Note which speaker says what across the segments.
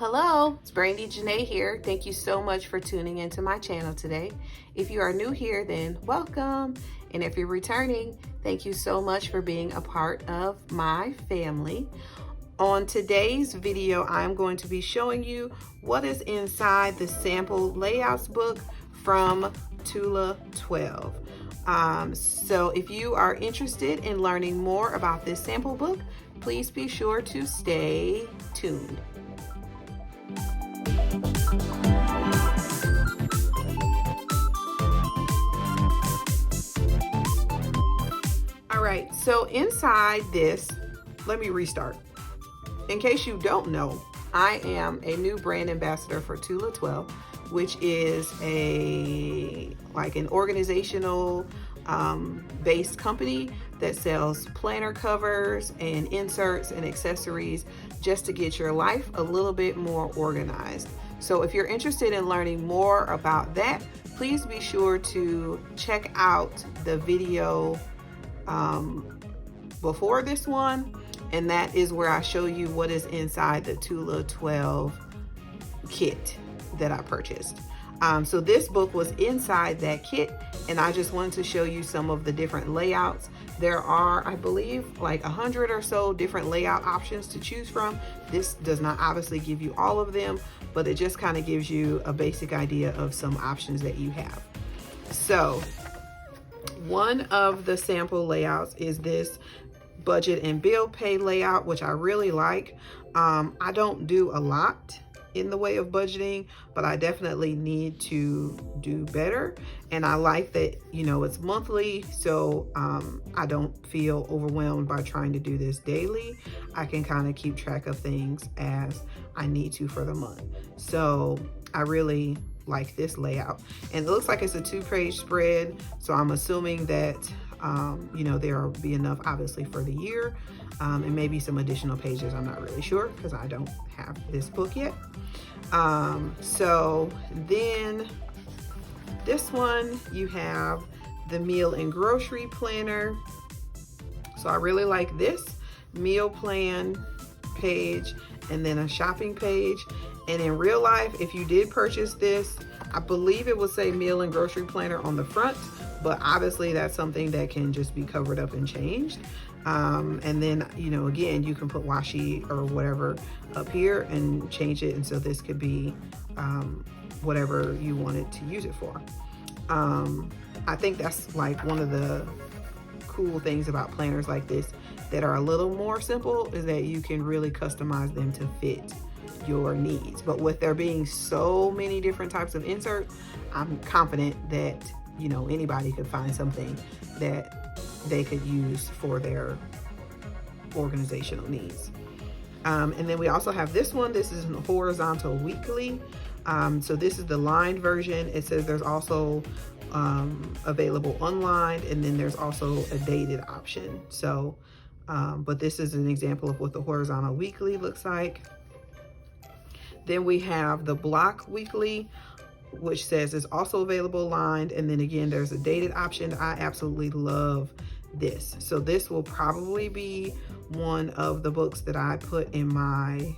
Speaker 1: Hello, it's Brandy Janae here. Thank you so much for tuning into my channel today. If you are new here, then welcome. And if you're returning, thank you so much for being a part of my family. On today's video, I'm going to be showing you what is inside the sample layouts book from Tula Xii. So if you are interested in learning more about this sample book, please be sure to stay tuned. All right, so inside this, let me restart. In case you don't know, I am a new brand ambassador for Tula Xii, which is an organizational based company that sells planner covers and inserts and accessories just to get your life a little bit more organized. So if you're interested in learning more about that, please be sure to check out the video before this one, and that is where I show you what is inside the Tula Xii kit that I purchased. So this book was inside that kit, and I just wanted to show you some of the different layouts. There are, I believe, like 100 or so different layout options to choose from. This does not obviously give you all of them, but it just kind of gives you a basic idea of some options that you have. So one of the sample layouts is this budget and bill pay layout, which I really like. I don't do a lot in the way of budgeting, but I definitely need to do better. And I like that, you know, it's monthly, so I don't feel overwhelmed by trying to do this daily. I can kind of keep track of things as I need to for the month. So I really like this layout. And it looks like it's a 2-page spread, so I'm assuming that you know, there will be enough obviously for the year, and maybe some additional pages. I'm not really sure because I don't have this book yet. So then this one, you have the meal and grocery planner. So I really like this meal plan page and then a shopping page. And in real life, if you did purchase this, I believe it would say meal and grocery planner on the front, but obviously that's something that can just be covered up and changed. And then, you know, again, you can put washi or whatever up here and change it. And so this could be whatever you wanted to use it for. I think that's like one of the cool things about planners like this that are a little more simple, is that you can really customize them to fit your needs. But with there being so many different types of inserts, I'm confident that, you know, anybody could find something that they could use for their organizational needs. And then we also have this one. This is a horizontal weekly. So this is the lined version. It says there's also available unlined, and then there's also a dated option. So, but this is an example of what the horizontal weekly looks like. Then we have the block weekly, which says it's also available lined. And then again, there's a dated option. I absolutely love this. So this will probably be one of the books that I put in my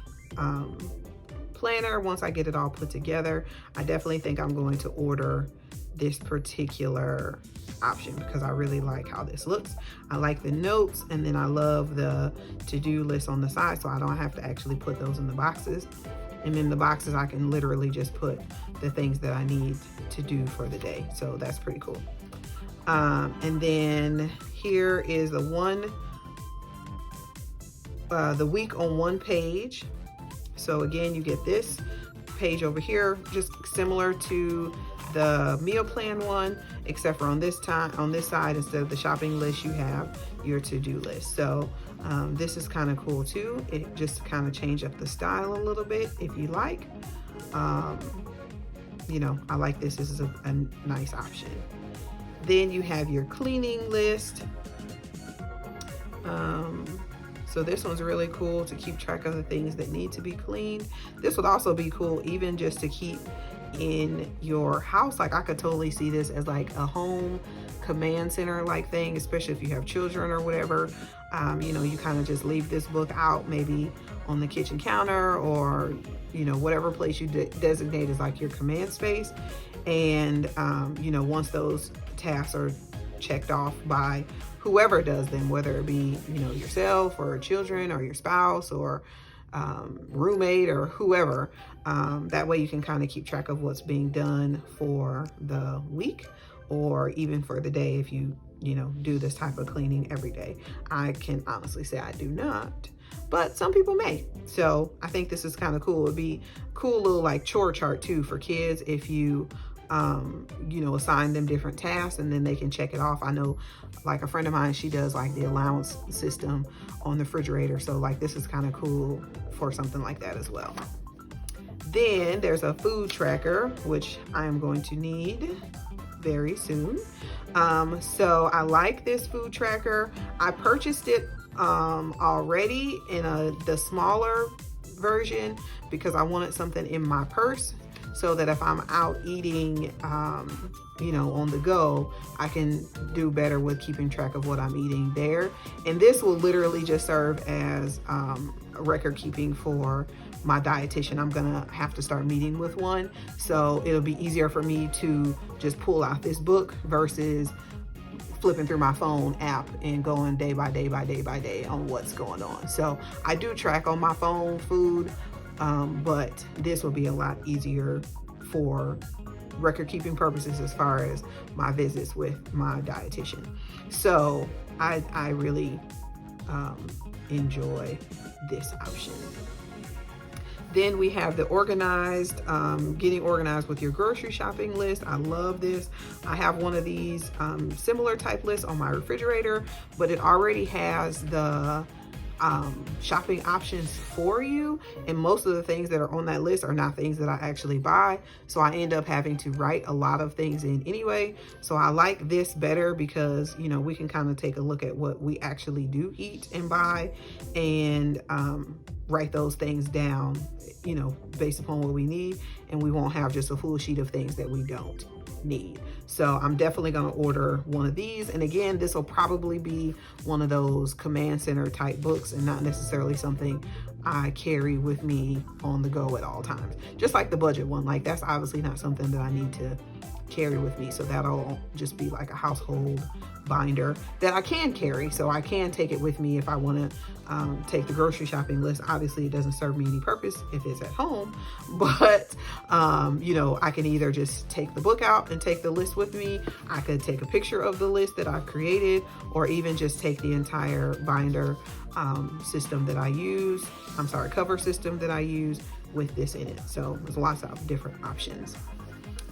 Speaker 1: planner once I get it all put together. I definitely think I'm going to order this particular option because I really like how this looks. I like the notes, and then I love the to-do list on the side, so I don't have to actually put those in the boxes. And in the boxes, I can literally just put the things that I need to do for the day. So that's pretty cool. And then here is the week on one page. So again, you get this page over here, just similar to the meal plan one, except for on this side, instead of the shopping list, you have your to-do list. So this is kind of cool too. It just kind of change up the style a little bit if you like. You know, I like this. This is a nice option. Then you have your cleaning list. So this one's really cool to keep track of the things that need to be cleaned. This would also be cool even just to keep in your house. Like I could totally see this as like a home command center like thing, especially if you have children or whatever. You know, you kind of just leave this book out, maybe on the kitchen counter, or, you know, whatever place you designate as like your command space. And, you know, once those tasks are checked off by whoever does them, whether it be, you know, yourself or children or your spouse or roommate or whoever, that way you can kind of keep track of what's being done for the week, or even for the day if you know, do this type of cleaning every day. I can honestly say I do not, but some people may. So I think this is kind of cool. It'd be cool little like chore chart too for kids if you you know, assign them different tasks and then they can check it off. I know like a friend of mine, she does like the allowance system on the refrigerator. So like this is kind of cool for something like that as well. Then there's a food tracker, which I am going to need very soon. So I like this food tracker. I purchased it already in the smaller version because I wanted something in my purse, so that if I'm out eating, you know, on the go, I can do better with keeping track of what I'm eating there. And this will literally just serve as record keeping for my dietitian. I'm gonna have to start meeting with one, so it'll be easier for me to just pull out this book versus flipping through my phone app and going day by day by day by day on what's going on. So I do track on my phone food, but this will be a lot easier for record keeping purposes as far as my visits with my dietitian. So I really enjoy this option. Then we have the organized, getting organized with your grocery shopping list. I love this. I have one of these similar type lists on my refrigerator, but it already has the shopping options for you. And most of the things that are on that list are not things that I actually buy. So I end up having to write a lot of things in anyway. So I like this better because, you know, we can kind of take a look at what we actually do eat and buy and write those things down, you know, based upon what we need. And we won't have just a full sheet of things that we don't need. So I'm definitely going to order one of these. And again, this will probably be one of those command center type books and not necessarily something I carry with me on the go at all times. Just like the budget one, like that's obviously not something that I need to carry with me. So that'll just be like a household binder that I can carry. So I can take it with me if I want to take the grocery shopping list. Obviously it doesn't serve me any purpose if it's at home, but you know, I can either just take the book out and take the list with me. I could take a picture of the list that I've created, or even just take the entire binder system that I use. I'm sorry, cover system that I use with this in it. So there's lots of different options.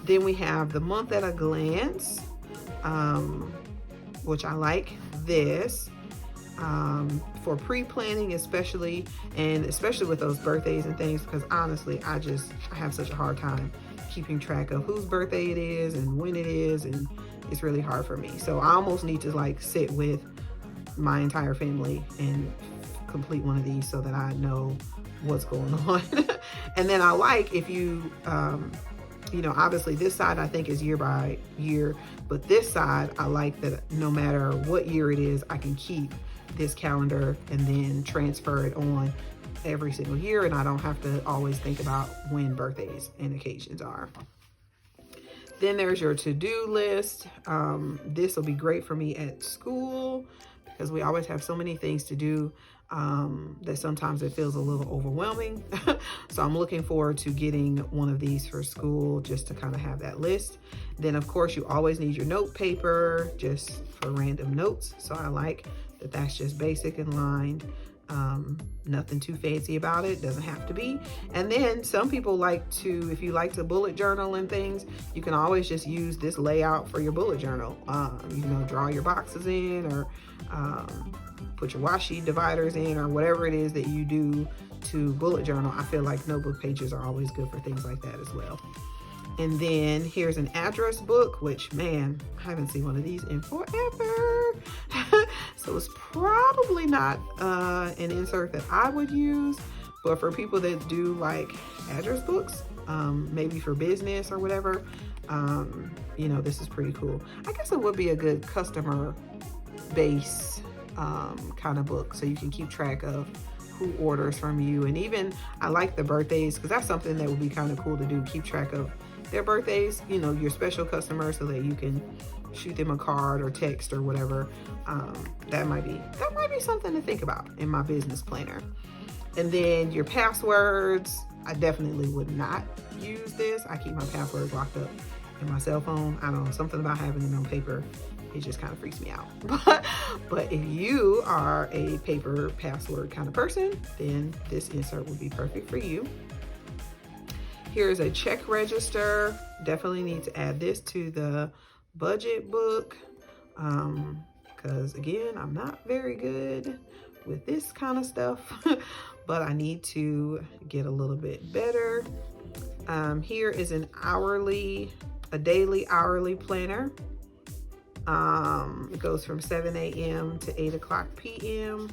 Speaker 1: Then we have the month at a glance, which I like this for pre-planning, especially with those birthdays and things, because honestly, I have such a hard time keeping track of whose birthday it is and when it is, and it's really hard for me. So I almost need to like sit with my entire family and complete one of these so that I know what's going on. And then I like if you, you know, obviously this side I think is year by year, but this side I like that no matter what year it is, I can keep this calendar and then transfer it on every single year, and I don't have to always think about when birthdays and occasions are. Then there's your to-do list. This will be great for me at school because we always have so many things to do that sometimes it feels a little overwhelming. So I'm looking forward to getting one of these for school just to kind of have that list. Then of course you always need your note paper just for random notes. So I like that that's just basic and lined. Nothing too fancy about it, doesn't have to be. And then some people like to, if you like to bullet journal and things, you can always just use this layout for your bullet journal. You know, draw your boxes in, or put your washi dividers in, or whatever it is that you do to bullet journal. I feel like notebook pages are always good for things like that as well. And then here's an address book, which, man, I haven't seen one of these in forever. So it's probably not an insert that I would use, but for people that do like address books, maybe for business or whatever, You know, this is pretty cool. I guess it would be a good customer base kind of book, so you can keep track of who orders from you. And even I like the birthdays, because that's something that would be kind of cool to do, keep track of their birthdays, you know, your special customers, so that you can shoot them a card or text or whatever. That might be something to think about in my business planner. And then your passwords, I definitely would not use this. I keep my passwords locked up in my cell phone. I don't know, something about having it on paper, it just kind of freaks me out. But if you are a paper password kind of person, then this insert would be perfect for you. Here's a check register. Definitely need to add this to the budget book, because again, I'm not very good with this kind of stuff, but I need to get a little bit better. Here is a daily hourly planner. It goes from 7 a.m. to 8 o'clock p.m.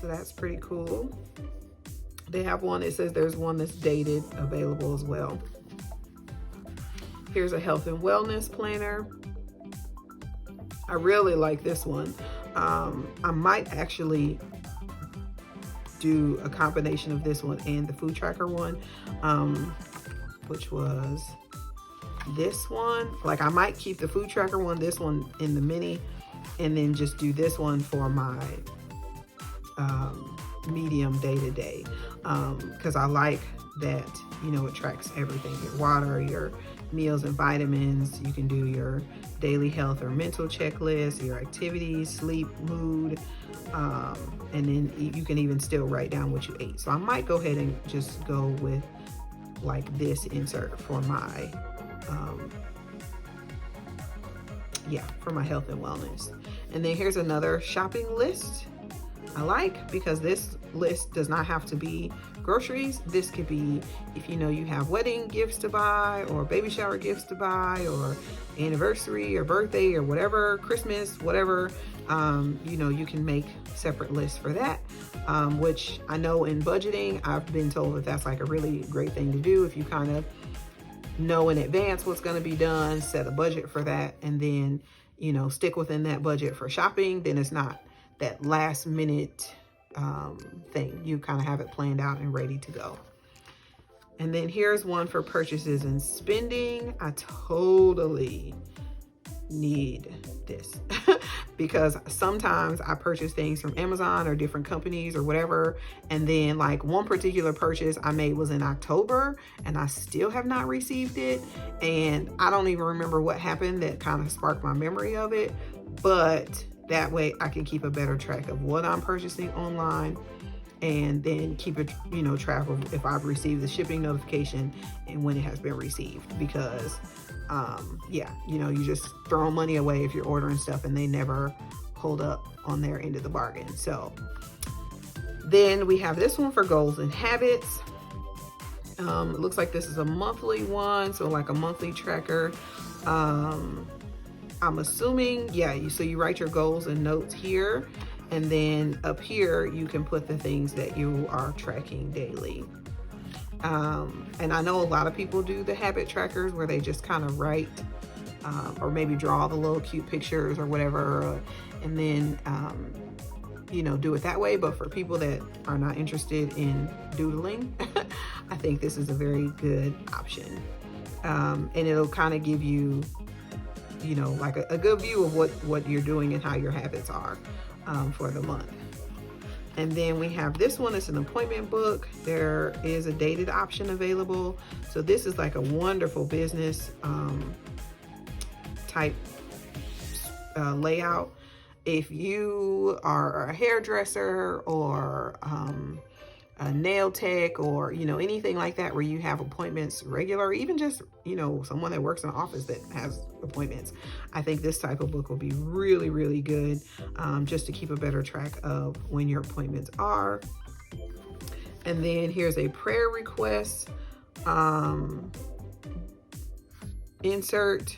Speaker 1: So that's pretty cool. They have one, it says there's one that's dated available as well. Here's a health and wellness planner. I really like this one. I might actually do a combination of this one and the food tracker one, which was this one. Like, I might keep the food tracker one, this one in the mini, and then just do this one for my medium day-to-day, because I like that, you know, it tracks everything, your water, your meals and vitamins. You can do your daily health or mental checklist, your activities, sleep, mood, and then you can even still write down what you ate. So I might go ahead and just go with like this insert for my for my health and wellness. And then here's another shopping list I like, because this list does not have to be groceries. This could be if you know you have wedding gifts to buy, or baby shower gifts to buy, or anniversary or birthday or whatever, Christmas, whatever. You know, you can make separate lists for that, which I know in budgeting, I've been told that that's like a really great thing to do. If you kind of know in advance what's going to be done, set a budget for that, and then, you know, stick within that budget for shopping, then it's not that last minute thing. You kind of have it planned out and ready to go. And then here's one for purchases and spending. I totally need this because sometimes I purchase things from Amazon or different companies or whatever, and then like one particular purchase I made was in October and I still have not received it, and I don't even remember what happened that kind of sparked my memory of it. But that way I can keep a better track of what I'm purchasing online, and then keep a track of if I've received the shipping notification and when it has been received. Because you just throw money away if you're ordering stuff and they never hold up on their end of the bargain. So then we have this one for goals and habits. It looks like this is a monthly one, so like a monthly tracker. I'm assuming, so you write your goals and notes here, and then up here you can put the things that you are tracking daily. And I know a lot of people do the habit trackers where they just kind of write or maybe draw the little cute pictures or whatever, and then do it that way. But for people that are not interested in doodling, I think this is a very good option. And it'll kind of give you like a good view of what you're doing and how your habits are for the month. And then we have this one. It's an appointment book. There is a dated option available. So this is like a wonderful business type layout. If you are a hairdresser or a nail tech or anything like that where you have appointments regular, or even just someone that works in an office that has appointments, I think this type of book will be really, really good, just to keep a better track of when your appointments are. And then here's a prayer request insert.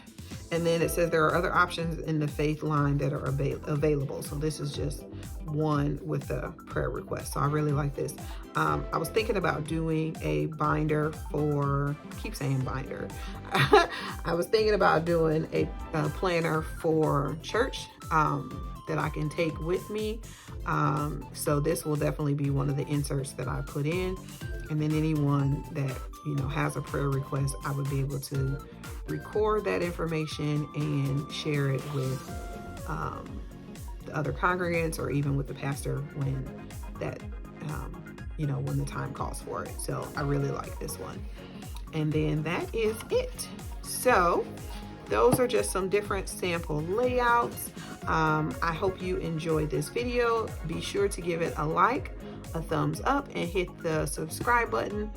Speaker 1: And then it says there are other options in the faith line that are available. So this is just one with a prayer request. So I really like this. I was thinking about doing a binder for, I keep saying binder. I was thinking about doing a planner for church that I can take with me. So this will definitely be one of the inserts that I put in. And then anyone that, you know, has a prayer request, I would be able to record that information and share it with the other congregants, or even with the pastor when that, you know, when the time calls for it. So I really like this one. And then that is it. So those are just some different sample layouts. I hope you enjoyed this video. Be sure to give it a like, a thumbs up, and hit the subscribe button.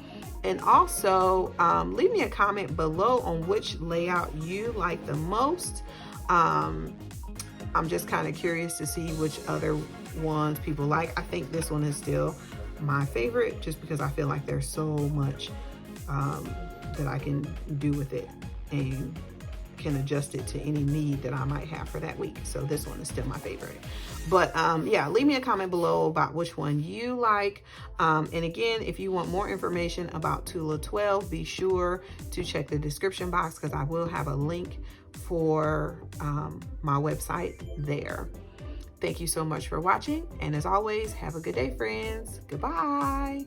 Speaker 1: And also leave me a comment below on which layout you like the most. I'm just kind of curious to see which other ones people like. I think this one is still my favorite, just because I feel like there's so much that I can do with it and can adjust it to any need that I might have for that week. So this one is still my favorite. But yeah, leave me a comment below about which one you like. And again, if you want more information about Tula 12, be sure to check the description box, because I will have a link for my website there. Thank you so much for watching. And as always, have a good day, friends. Goodbye.